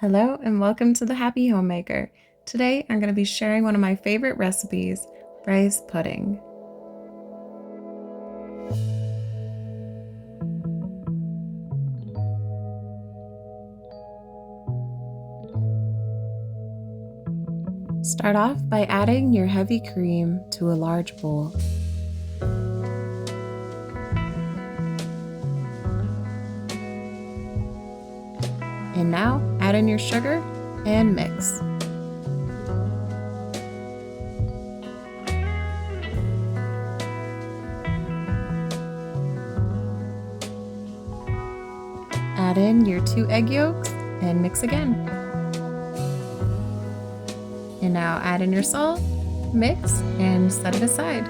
Hello and welcome to the Happy Homemaker. Today I'm going to be sharing one of my favorite recipes, rice pudding. Start off by adding your heavy cream to a large bowl. And now add in your sugar and mix. Add in your 2 egg yolks and mix again. And now add in your salt, mix, and set it aside.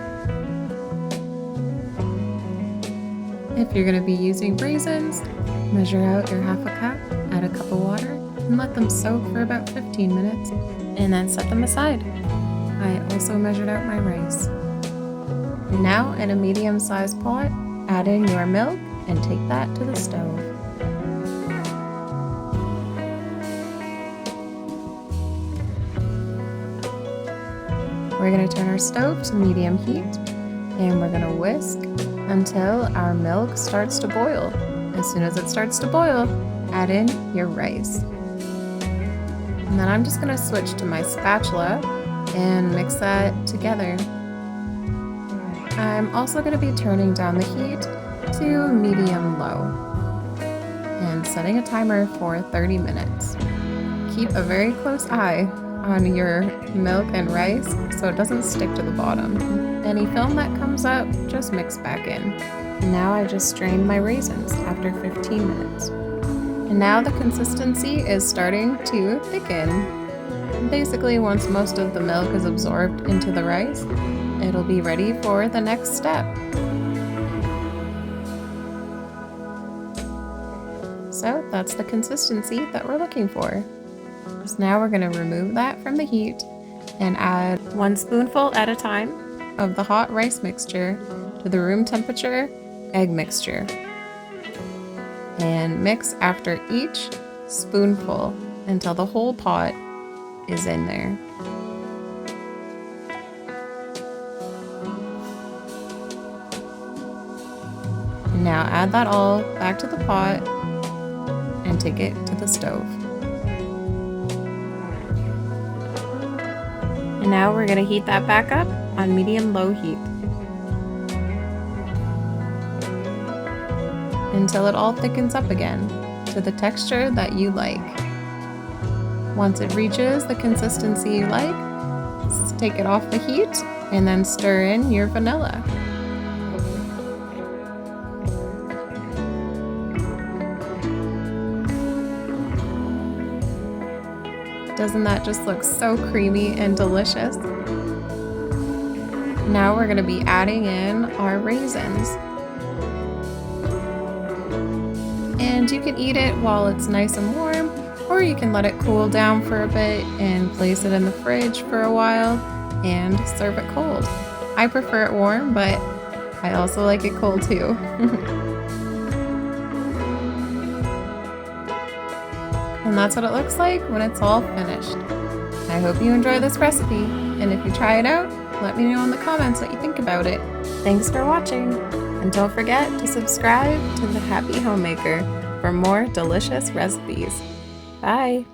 If you're going to be using raisins, measure out your half a cup, add a cup of water, and let them soak for about 15 minutes, and then set them aside. I also measured out my rice. And now in a medium-sized pot, add in your milk and take that to the stove. We're going to turn our stove to medium heat, and we're going to whisk until our milk starts to boil. As soon as it starts to boil, add in your rice. And then I'm just going to switch to my spatula and mix that together. I'm also going to be turning down the heat to medium-low and setting a timer for 30 minutes. Keep a very close eye on your milk and rice so it doesn't stick to the bottom. Any film that comes up, just mix back in. And now I just strained my raisins after 15 minutes. And now the consistency is starting to thicken. Basically, once most of the milk is absorbed into the rice, it'll be ready for the next step. So that's the consistency that we're looking for. So now we're going to remove that from the heat and add 1 spoonful at a time of the hot rice mixture to the room temperature egg mixture. And mix after each spoonful until the whole pot is in there. And now add that all back to the pot and take it to the stove. And now we're going to heat that back up on medium-low heat until it all thickens up again to the texture that you like. Once it reaches the consistency you like, take it off the heat and then stir in your vanilla. Doesn't that just look so creamy and delicious? Now we're going to be adding in our raisins. And you can eat it while it's nice and warm, or you can let it cool down for a bit and place it in the fridge for a while and serve it cold. I prefer it warm, but I also like it cold too. And that's what it looks like when it's all finished. I hope you enjoy this recipe, and if you try it out, let me know in the comments what you think about it. Thanks for watching, and don't forget to subscribe to The Happy Homemaker for more delicious recipes. Bye!